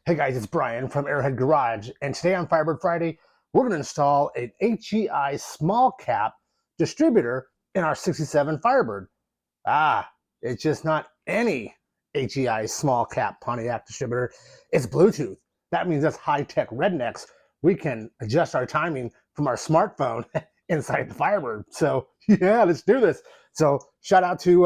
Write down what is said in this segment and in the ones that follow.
Hey guys, it's Brian from Airhead Garage, and today on Firebird Friday, we're going to install an HEI small cap distributor in our 67 Firebird. It's just not any HEI small cap Pontiac distributor. It's Bluetooth. That means us high-tech rednecks, we can adjust our timing from our smartphone inside the Firebird. So yeah, let's do this. So shout out to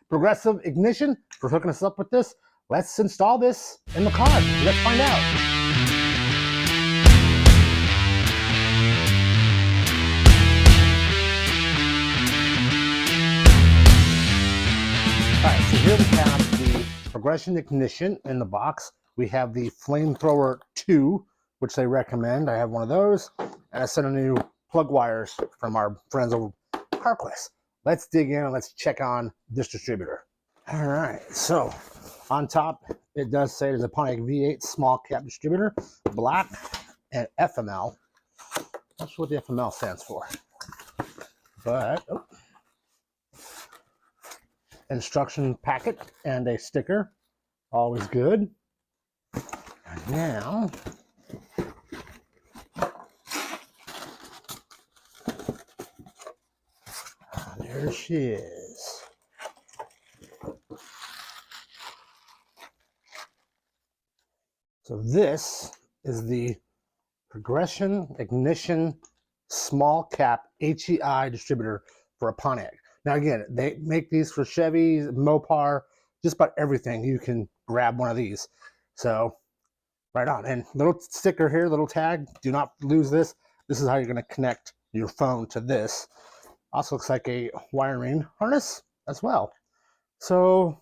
Progressive Ignition for hooking us up with this. Let's install this in the car. Let's find out. All right, so here we have the Progression Ignition in the box. We have the Flamethrower 2, which they recommend. I have one of those, and I sent a new plug wires from our friends over CarQuest. Let's dig in and let's check on this distributor. All right, so on top, it does say there's a Pontiac V8 small cap distributor, black, and FML. Not sure what the FML stands for, but instruction packet and a sticker, always good. And now, there she is. So this is the Progression Ignition small cap HEI distributor for a Pontiac. Now again, they make these for Chevys, Mopar, just about everything. You can grab one of these. So right on. And little sticker here, little tag. Do not lose this. This is how you're going to connect your phone to this. Also looks like a wiring harness as well. So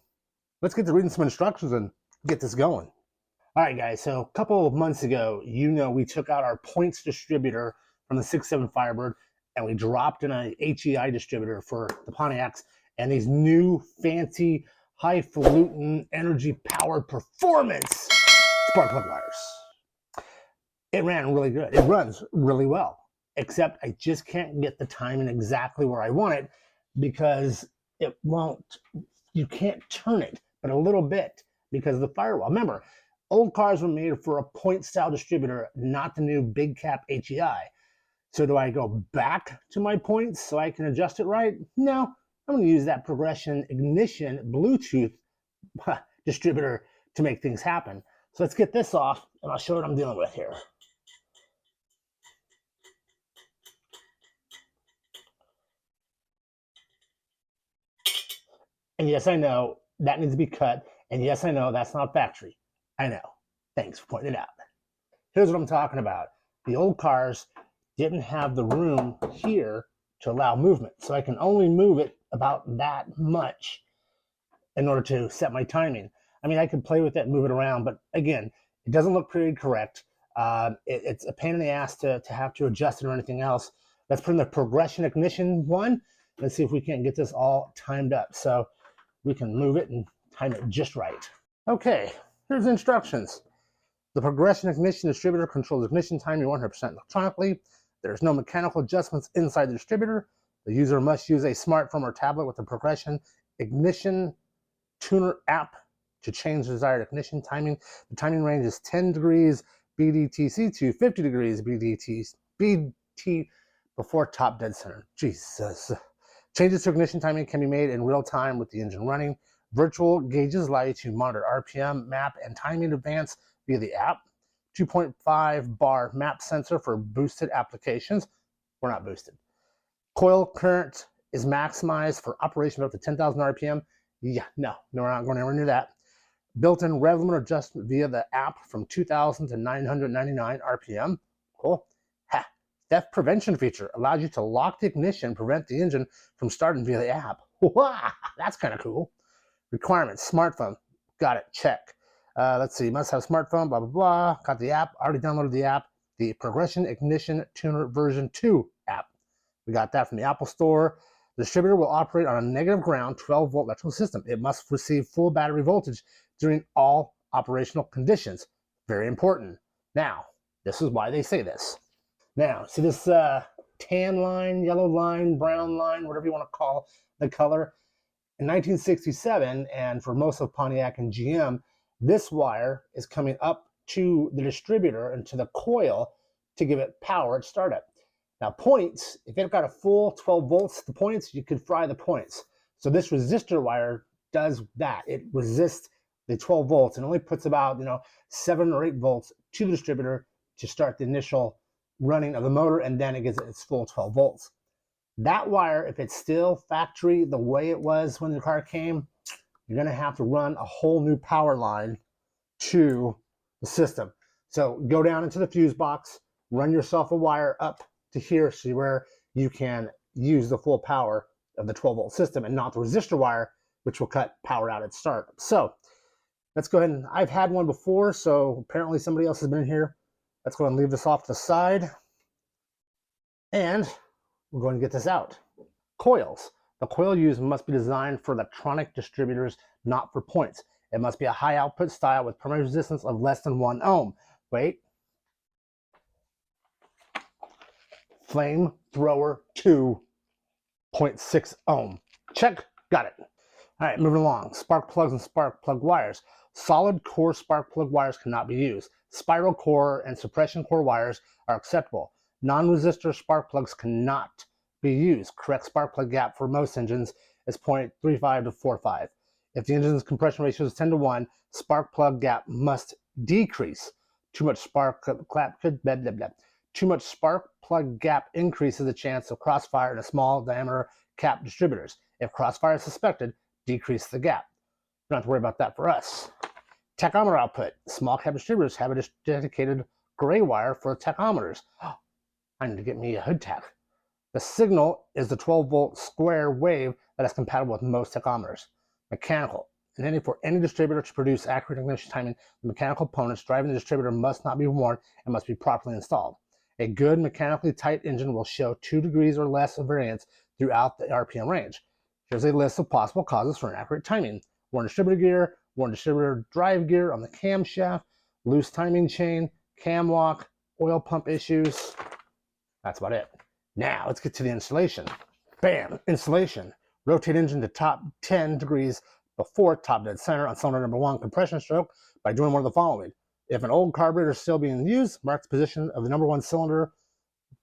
let's get to reading some instructions and get this going. All right, guys. So a couple of months ago, we took out our points distributor from the 67 Firebird, and we dropped in a HEI distributor for the Pontiacs and these new fancy highfalutin energy powered performance spark plug wires. It ran really good. It runs really well, except I just can't get the timing exactly where I want it because it won't, you can't turn it but a little bit because of the firewall. Remember, old cars were made for a point style distributor, not the new big cap HEI. So do I go back to my points so I can adjust it right? No, I'm going to use that Progression Ignition Bluetooth distributor to make things happen. So let's get this off and I'll show you what I'm dealing with here. And yes, I know that needs to be cut. And yes, I know that's not factory. I know. Thanks for pointing it out. Here's what I'm talking about. The old cars didn't have the room here to allow movement. So I can only move it about that much in order to set my timing. I mean, I could play with it and move it around, but again, it doesn't look period correct. It's a pain in the ass to have to adjust it or anything else. Let's put in the Progression Ignition one. Let's see if we can't get this all timed up so we can move it and time it just right. Okay, here's the instructions. The Progression Ignition distributor controls ignition timing 100% electronically. There's no mechanical adjustments inside the distributor. The user must use a smartphone or tablet with the Progression Ignition Tuner app to change the desired ignition timing. The timing range is 10 degrees BTDC to 50 degrees BT before top dead center. Jesus. Changes to ignition timing can be made in real time with the engine running. Virtual gauges allow you to monitor RPM, map, and timing in advance via the app. 2.5 bar map sensor for boosted applications. We're not boosted. Coil current is maximized for operation up to 10,000 RPM. Yeah, no, we're not going anywhere near that. Built-in rev limiter adjustment via the app from 2,000 to 999 RPM. Cool. Theft prevention feature allows you to lock the ignition, prevent the engine from starting via the app. Wow, that's kind of cool. Requirements, smartphone. Got it, check. Let's see, must have smartphone, blah, blah, blah. Got the app, already downloaded the app. The Progression Ignition Tuner version 2 app. We got that from the Apple Store. The distributor will operate on a negative ground 12-volt electrical system. It must receive full battery voltage during all operational conditions. Very important. Now, This is why they say this. Now, see this tan line, yellow line, brown line, whatever you want to call the color? In 1967, and for most of Pontiac and GM, this wire is coming up to the distributor and to the coil to give it power at startup. Now points, if it got a full 12 volts, the points, you could fry the points. So this resistor wire does that. It resists the 12 volts and only puts about 7 or 8 volts to the distributor to start the initial running of the motor, and then it gets its full 12 volts. That wire, if it's still factory the way it was when the car came, you're going to have to run a whole new power line to the system. So go down into the fuse box, run yourself a wire up to here, so where you can use the full power of the 12 volt system and not the resistor wire, which will cut power out at start. So let's go ahead, and I've had one before, so apparently somebody else has been here. Let's go ahead and leave this off to the side, and we're going to get this out. Coils. The coil used must be designed for electronic distributors, not for points. It must be a high output style with primary resistance of less than 1 ohm. Wait. Flamethrower 2, 0.6 ohm. Check. Got it. All right, moving along. Spark plugs and spark plug wires. Solid core spark plug wires cannot be used. Spiral core and suppression core wires are acceptable. Non-resistor spark plugs cannot be used. Correct spark plug gap for most engines is 0.35 to 4.5. If the engine's compression ratio is 10 to 1, spark plug gap must decrease. Too much spark Too much spark plug gap increases the chance of crossfire in a small diameter cap distributors. If crossfire is suspected, decrease the gap. You don't have to worry about that for us. Tachometer output. Small cap distributors have a dedicated gray wire for tachometers. I need to get me a hood tach. The signal is the 12 volt square wave that is compatible with most tachometers. Mechanical. For any distributor to produce accurate ignition timing, the mechanical components driving the distributor must not be worn and must be properly installed. A good mechanically tight engine will show 2 degrees or less of variance throughout the RPM range. Here's a list of possible causes for inaccurate timing. Worn distributor gear, worn distributor drive gear on the camshaft, loose timing chain, cam lock, oil pump issues. That's about it. Now let's get to the installation. Bam, installation. Rotate engine to top 10 degrees before top dead center on cylinder number 1 compression stroke by doing one of the following. If an old carburetor is still being used, mark the position of the number 1 cylinder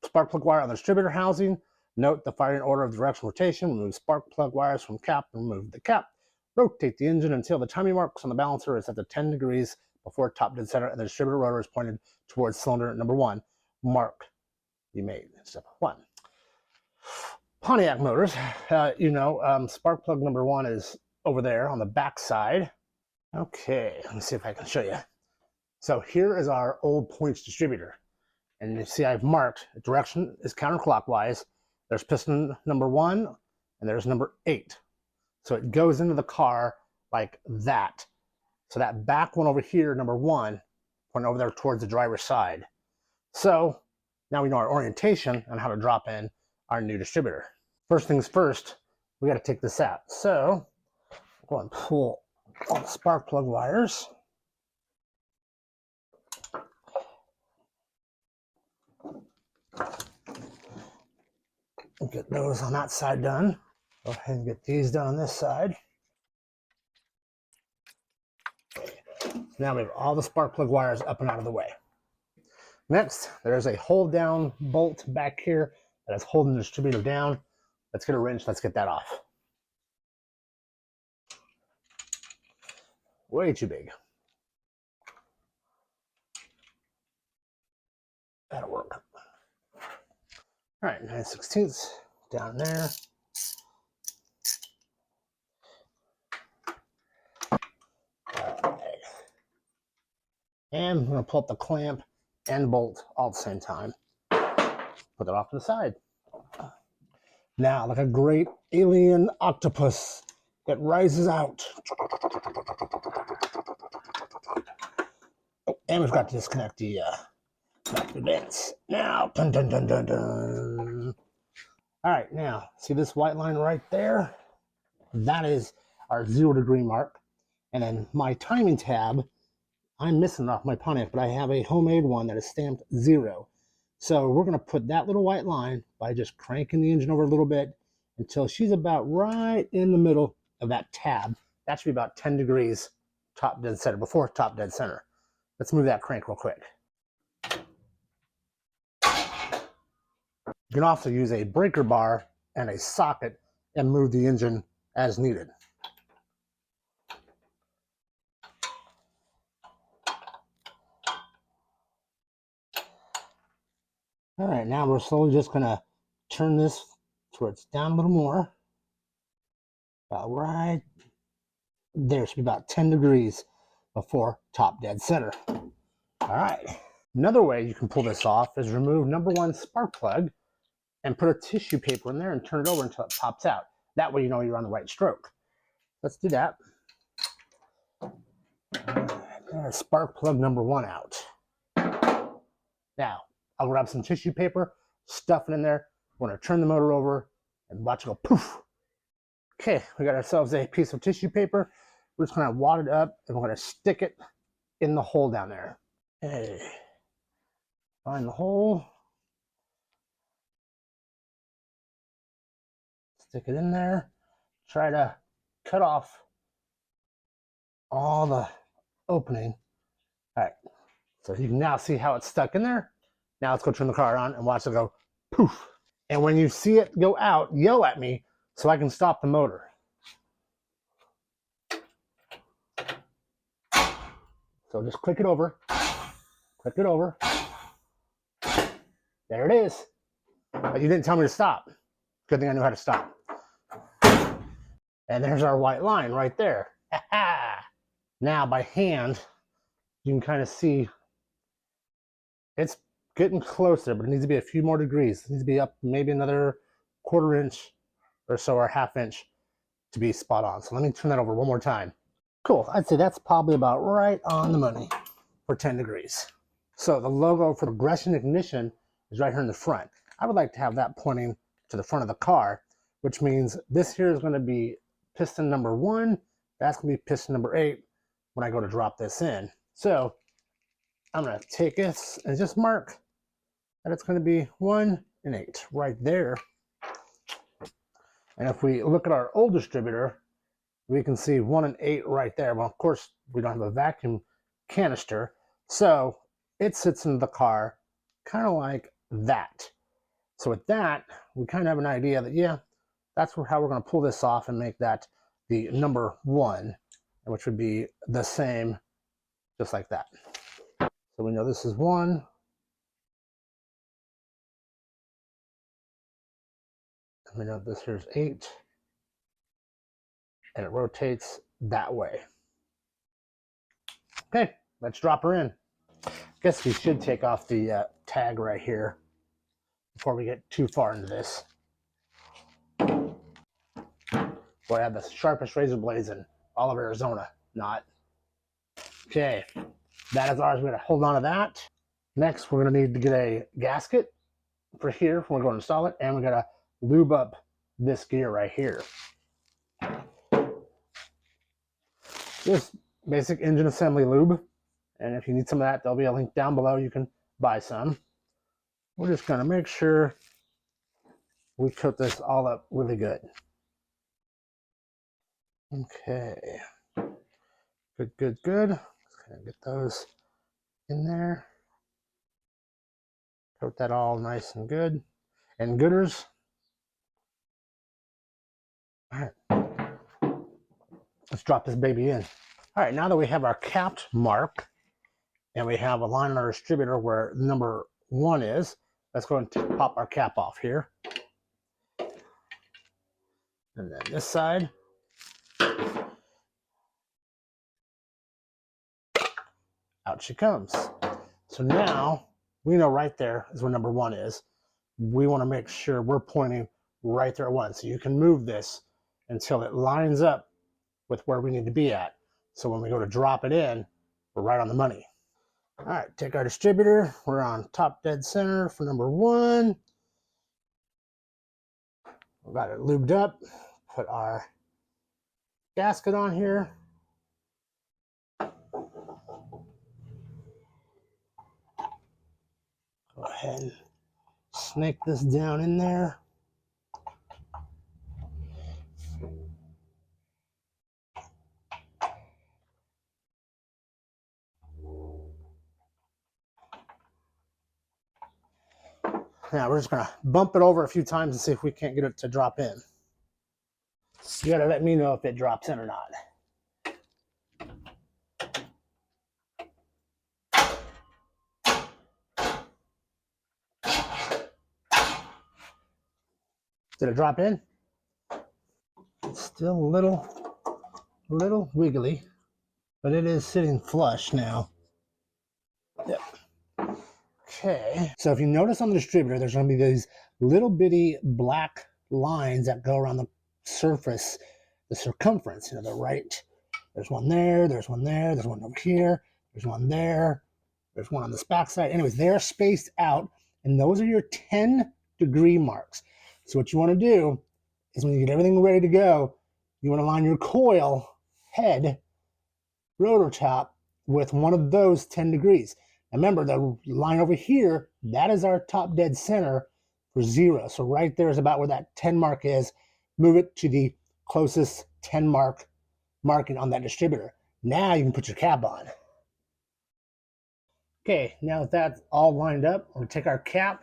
spark plug wire on the distributor housing. Note the firing order of directional rotation. Remove spark plug wires from cap and remove the cap. Rotate the engine until the timing marks on the balancer is at the 10 degrees before top dead center and the distributor rotor is pointed towards cylinder number 1. Mark you made step 1. Pontiac motors, spark plug number 1 is over there on the back side. Okay, let me see if I can show you. So here is our old points distributor. And you see I've marked the direction is counterclockwise. There's piston number 1 and there's number 8. So it goes into the car like that. So that back one over here, number 1, pointing over there towards the driver's side. So now we know our orientation on how to drop in our new distributor. First things first, we got to take this out. So go and pull all the spark plug wires. We'll get those on that side done. Go ahead and get these done on this side. Now we have all the spark plug wires up and out of the way. Next, there's a hold down bolt back here that is holding the distributor down. Let's get a wrench, let's get that off. Way too big. That'll work. All right, 9/16 down there. And I'm going to pull up the clamp and bolt all at the same time. Put that off to the side. Now, like a great alien octopus, it rises out. Oh, and we've got to disconnect the vents. Now, dun dun dun dun dun. All right, now, see this white line right there? That is our 0 degree mark. And then my timing tab, I'm missing it off my Pontiac, but I have a homemade one that is stamped 0. So we're going to put that little white line by just cranking the engine over a little bit until she's about right in the middle of that tab. That should be about 10 degrees top dead center, before top dead center. Let's move that crank real quick. You can also use a breaker bar and a socket and move the engine as needed. All right, now we're slowly just going to turn this so it's down a little more. About right there, should be about 10 degrees before top dead center. All right. Another way you can pull this off is remove number 1 spark plug and put a tissue paper in there and turn it over until it pops out. That way you know you're on the right stroke. Let's do that. There's spark plug number 1 out. Now, I'll grab some tissue paper, stuff it in there. We're going to turn the motor over and watch it go poof. Okay, we got ourselves a piece of tissue paper. We're just going to wad it up and we're going to stick it in the hole down there. Okay, find the hole. Stick it in there. Try to cut off all the opening. All right, so you can now see how it's stuck in there. Now let's go turn the car on and watch it go poof. And when you see it go out, yell at me so I can stop the motor. So just click it over. Click it over. There it is. But you didn't tell me to stop. Good thing I knew how to stop. And there's our white line right there. Now by hand, you can kind of see it's getting closer, but it needs to be a few more degrees. It needs to be up maybe another 1/4 inch or so, or 1/2 inch to be spot on. So let me turn that over one more time. Cool, I'd say that's probably about right on the money for 10 degrees. So the logo for progression ignition is right here in the front. I would like to have that pointing to the front of the car, which means this here is going to be piston number 1. That's going to be piston number 8 when I go to drop this in. So I'm going to take this and just mark that it's going to be 1 and 8 right there. And if we look at our old distributor, we can see 1 and 8 right there. Well, of course, we don't have a vacuum canister, so it sits in the car kind of like that. So with that, we kind of have an idea that, yeah, that's how we're going to pull this off and make that the number 1, which would be the same, just like that. So we know this is 1. And we know this here's 8. And it rotates that way. Okay, let's drop her in. Guess we should take off the tag right here before we get too far into this. Boy, I have the sharpest razor blades in all of Arizona. Not. Okay, that is ours. We're going to hold on to that. Next, we're going to need to get a gasket for here. We're going to install it, and we're going to lube up this gear right here. Just basic engine assembly lube. And if you need some of that, there'll be a link down below. You can buy some. We're just going to make sure we coat this all up really good. Okay. Good, good, good. Let's kind of get those in there. Coat that all nice and good. And gooders. All right. Let's drop this baby in. All right, now that we have our capped mark and we have a line on our distributor where number 1 is, let's go and pop our cap off here. And then this side. Out she comes. So now we know right there is where number 1 is. We want to make sure we're pointing right there at 1. So you can move this until it lines up with where we need to be at. So when we go to drop it in, we're right on the money. All right, take our distributor. We're on top dead center for number 1. We've got it lubed up. Put our gasket on here. ahead and snake this down in there. Now we're just gonna bump it over a few times and see if we can't get it to drop in. So you gotta let me know if it drops in or not. Did it drop in? It's still a little wiggly, but it is sitting flush now. Yep. Okay, so if you notice on the distributor, there's going to be these little bitty black lines that go around the surface, the circumference, the right. There's one there, there's one there, there's one over here, there's one there, there's one on this back side. Anyways, they're spaced out, and those are your 10-degree marks. So what you want to do is when you get everything ready to go, you want to line your coil head, rotor top, with one of those 10 degrees. Remember, the line over here, that is our top dead center for 0. So right there is about where that 10 mark is. Move it to the closest 10 marking on that distributor. Now you can put your cap on. Okay, now that that's all lined up, we'll take our cap,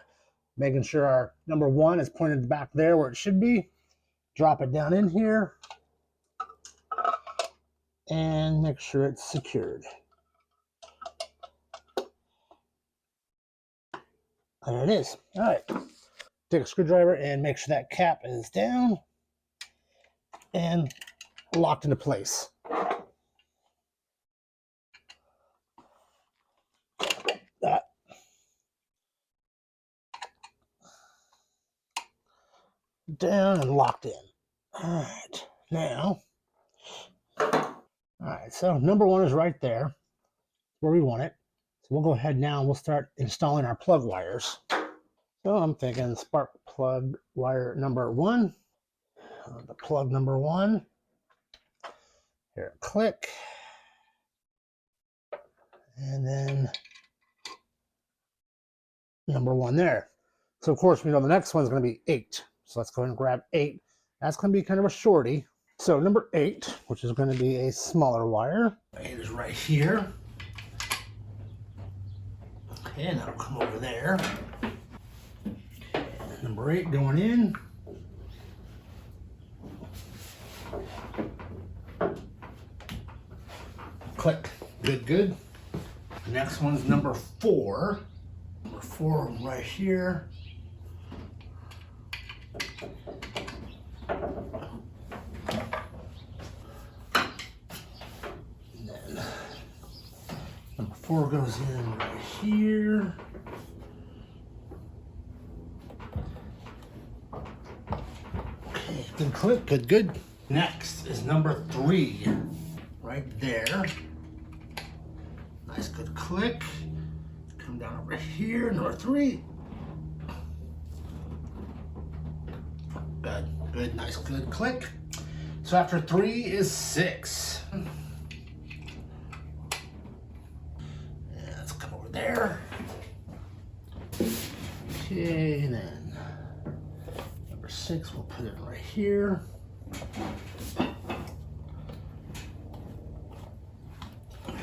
making sure our number 1 is pointed back there where it should be. Drop it down in here and make sure it's secured. There it is. All right. Take a screwdriver and make sure that cap is down and locked into place. That. Down and locked in. All right. Now, all right. So number 1 is right there where we want it. So we'll go ahead now and we'll start installing our plug wires. So I'm thinking spark plug wire number 1. The plug number 1. Here, click. And then number 1 there. So of course we know the next one's going to be 8. So let's go ahead and grab 8. That's going to be kind of a shorty. So number 8, which is going to be a smaller wire. 8 is right here. And that'll come over there. Number 8 going in. Click. Good, good. The next one's number 4. Number 4 right here. And then number 4 goes in right here. Okay, good click, good, good. Next is number 3, right there. Nice, good click. Come down over here, number 3. Good, good, nice, good click. So after 3 is 6. Let's come over there. Okay, and then number 6, we'll put it right here.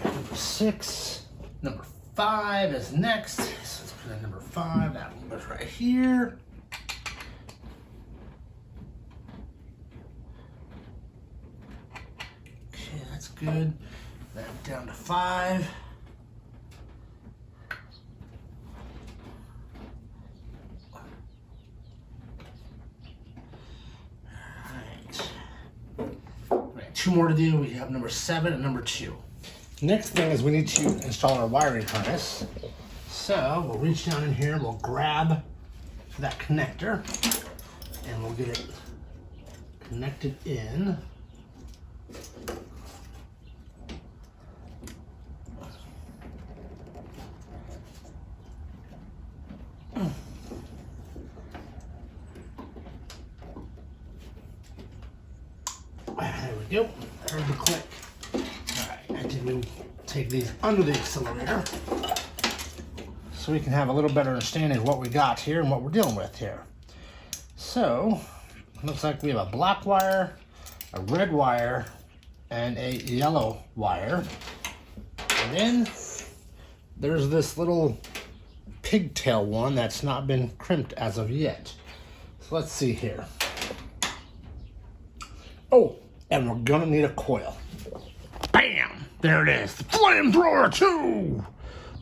Number 6. Number 5 is next. So let's put in number 5. That one goes right here. Okay, that's good. Then down to 5. Alright, 2 more to do. We have number 7 and number 2. Next thing is we need to install our wiring harness. So we'll reach down in here and we'll grab that connector and we'll get it connected in. There we go. There's the click. Alright, I didn't take these under the accelerator. so we can have a little better understanding of what we got here and what we're dealing with here. So, looks like we have a black wire, a red wire, and a yellow wire. And then there's this little pigtail one that's not been crimped as of yet. So let's see here. Oh, and we're gonna need a coil. Bam! There it is. The Flamethrower 2!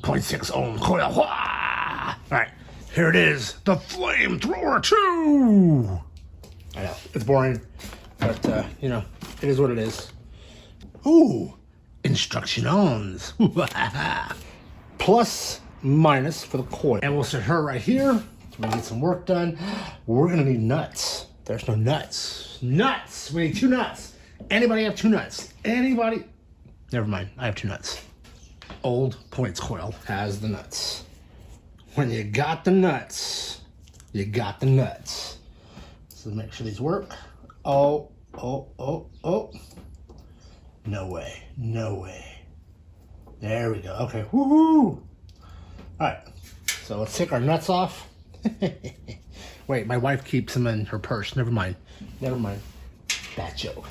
0.6 ohm coil. Wah! Alright, here it is. The Flamethrower 2! I know, it's boring, but you know, it is what it is. Ooh, instructions. Plus, minus for the coil. And we'll set her right here. So we're gonna get some work done. We're gonna need nuts. There's no nuts. Nuts! We need 2 nuts. Anybody have 2 nuts? Anybody? Never mind, I have 2 nuts. Old points coil has the nuts. When you got the nuts, you got the nuts. So make sure these work. Oh. No way, no way. There we go, okay, woohoo! All right, so let's take our nuts off. Wait, my wife keeps them in her purse, never mind. Bad joke.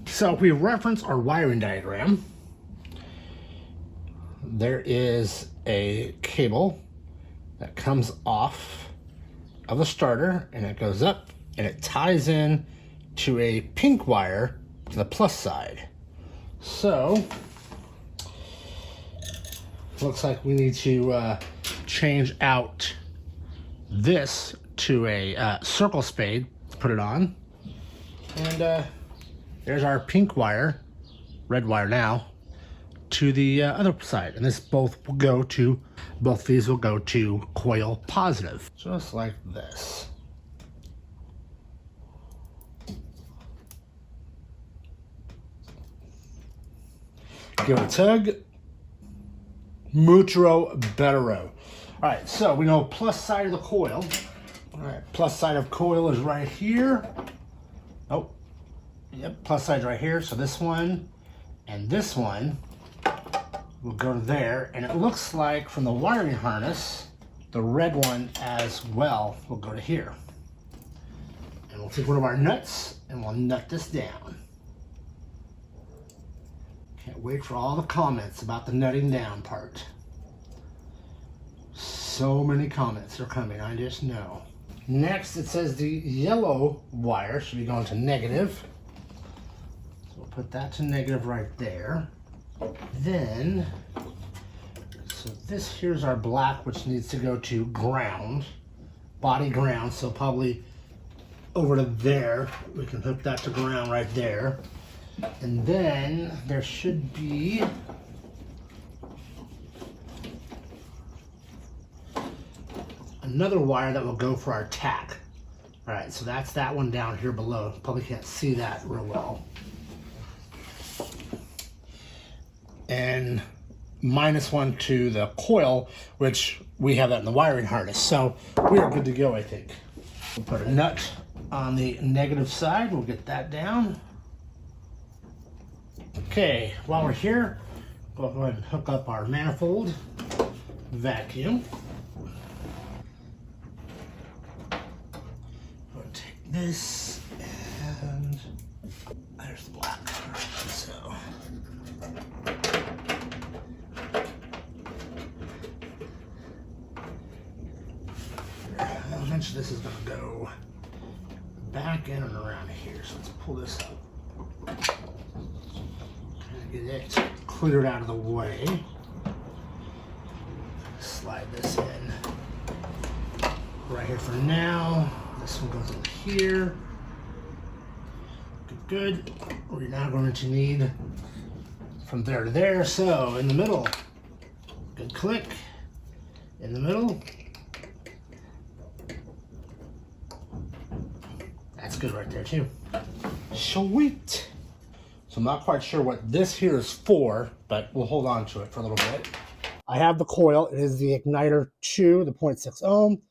So if we reference our wiring diagram, there is a cable that comes off of the starter and it goes up and it ties in to a pink wire to the plus side. So looks like we need to change out this to a circle spade to put it on. And there's our pink wire, red wire now, to the other side. And this both these will go to coil positive. Just like this. Give it a tug. Mucho bettero. All right, so we know plus side of the coil. All right, plus side of coil is right here. Oh, yep, plus side's right here. So this one and this one will go to there. And it looks like from the wiring harness, the red one as well will go to here. And we'll take one of our nuts and we'll nut this down. Can't wait for all the comments about the nutting down part. So many comments are coming, I just know. Next, it says the yellow wire should be going to negative. So we'll put that to negative right there. Then, so this here's our black, which needs to go to ground, body ground. So probably over to there, we can hook that to ground right there. And then there should be another wire that will go for our tack. All right, so that's that one down here below. Probably can't see that real well. And -1 to the coil, which we have that in the wiring harness. So we are good to go, I think. We'll put a nut on the negative side. We'll get that down. Okay, while we're here, we'll go ahead and hook up our manifold vacuum. We'll take this and there's the black. So eventually this is going to go back in and around here. So let's pull this up. Get it cleared out of the way. Slide this in right here for now. This one goes in here. Good. We're now going to need from there to there. So in the middle, good click. In the middle. That's good right there too. Sweet. So I'm not quite sure what this here is for, but we'll hold on to it for a little bit. I have the coil. It is the igniter 2, the 0.6 ohm.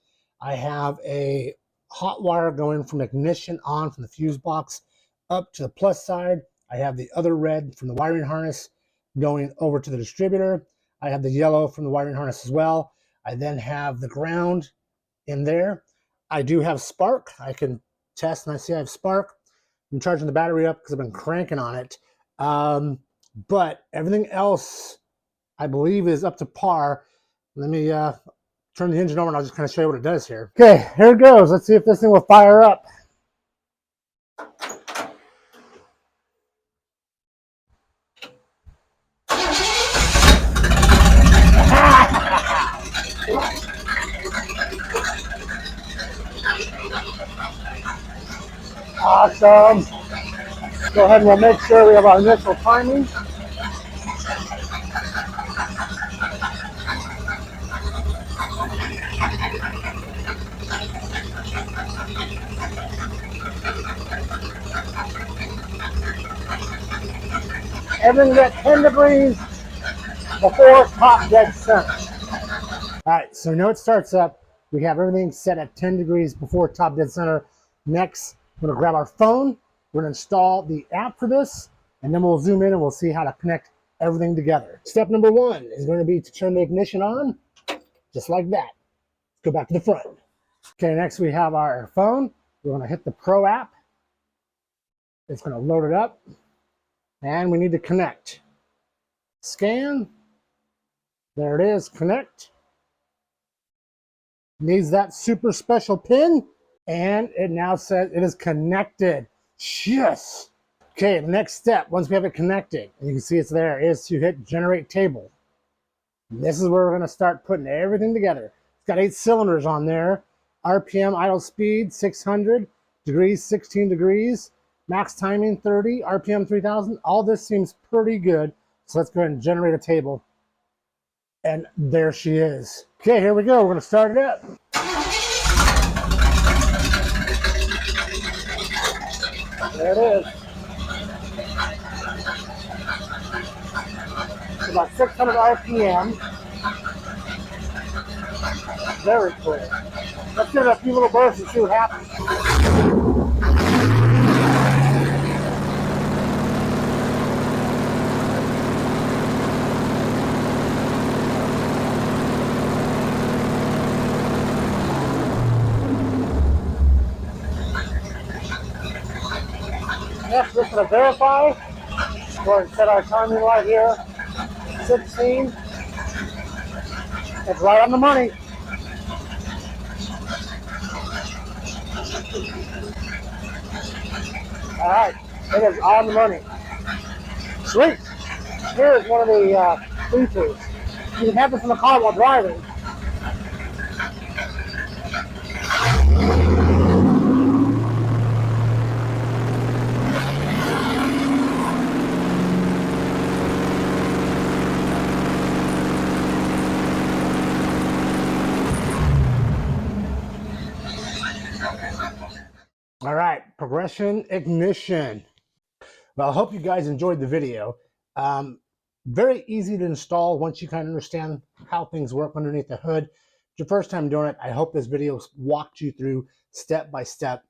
I have a hot wire going from ignition on from the fuse box up to the plus side. I have the other red from the wiring harness going over to the distributor. I have the yellow from the wiring harness as well. I then have the ground in there. I do have spark. I can test and I see I have spark. I'm charging the battery up because I've been cranking on it. But everything else, I believe, is up to par. Let me turn the engine over and I'll just kind of show you what it does here. Okay, here it goes. Let's see if this thing will fire up. Awesome. Go ahead and we'll make sure we have our initial timing. Everything's at 10 degrees before top dead center. All right, so now it starts up. We have everything set at 10 degrees before top dead center. Next, we're gonna grab our phone. We're gonna install the app for this, and then we'll zoom in and we'll see how to connect everything together. Step number 1 is going to be to turn the ignition on, just like that. Let's go back to the front. Okay, next we have our phone. We're gonna hit the Pro app. It's gonna load it up, and we need to connect. Scan. There it is, connect. Needs that super special pin, and it now says it is connected. Yes. Okay, the next step, once we have it connected, and you can see it's there, is to hit generate table. And this is where we're gonna start putting everything together. It's got 8 cylinders on there. RPM idle speed, 600, degrees, 16 degrees, max timing, 30, RPM, 3000. All this seems pretty good. So let's go ahead and generate a table. And there she is. Okay, here we go. We're gonna start it up. There it is. It's about 600 RPM. Very cool. Let's give it a few little bursts and see what happens. Next, we're going to verify. Go ahead and set our timing right here. 16. It's right on the money. All right, it is on the money. Sweet. Here is one of the features. You can have this in the car while driving. All right, progression ignition. Well, I hope you guys enjoyed the video. Very easy to install once you kind of understand how things work underneath the hood. It's your first time doing it. I hope this video walked you through step by step.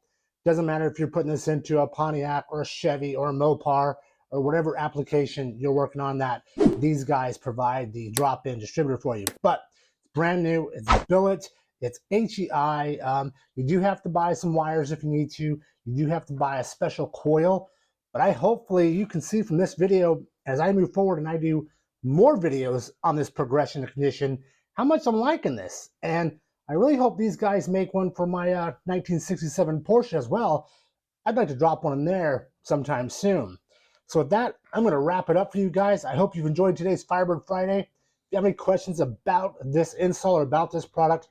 Doesn't matter if you're putting this into a Pontiac or a Chevy or a Mopar or whatever application you're working on, that these guys provide the drop-in distributor for you. But it's brand new. It's billet. It's HEI. You do have to buy some wires if you need to. You do have to buy a special coil. But hopefully you can see from this video, as I move forward and I do more videos on this progression ignition, how much I'm liking this. And I really hope these guys make one for my 1967 Porsche as well. I'd like to drop one in there sometime soon. So with that, I'm going to wrap it up for you guys. I hope you've enjoyed today's Firebird Friday. If you have any questions about this install or about this product,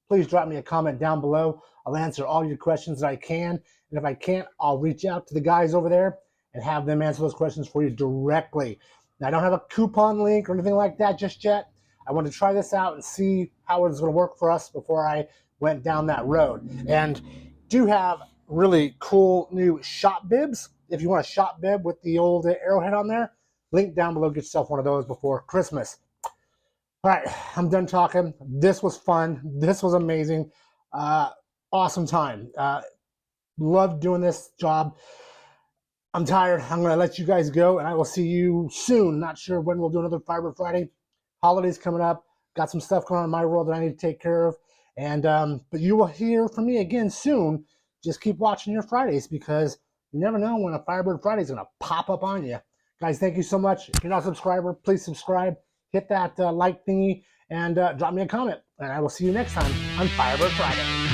please drop me a comment down below. I'll answer all your questions that I can. And if I can't, I'll reach out to the guys over there and have them answer those questions for you directly. Now, I don't have a coupon link or anything like that just yet. I want to try this out and see how it's going to work for us before I went down that road. And do have really cool new shop bibs. If you want a shop bib with the old arrowhead on there, link down below. Get yourself one of those before Christmas. All right, I'm done talking. This was fun. This was amazing. Awesome time. Loved doing this job. I'm tired. I'm going to let you guys go, and I will see you soon. Not sure when we'll do another Firebird Friday. Holidays coming up. Got some stuff going on in my world that I need to take care of. And but you will hear from me again soon. Just keep watching your Fridays, because you never know when a Firebird Friday is going to pop up on you. Guys, thank you so much. If you're not a subscriber, please subscribe. Hit that like thingy and drop me a comment. And I will see you next time on Firebird Friday.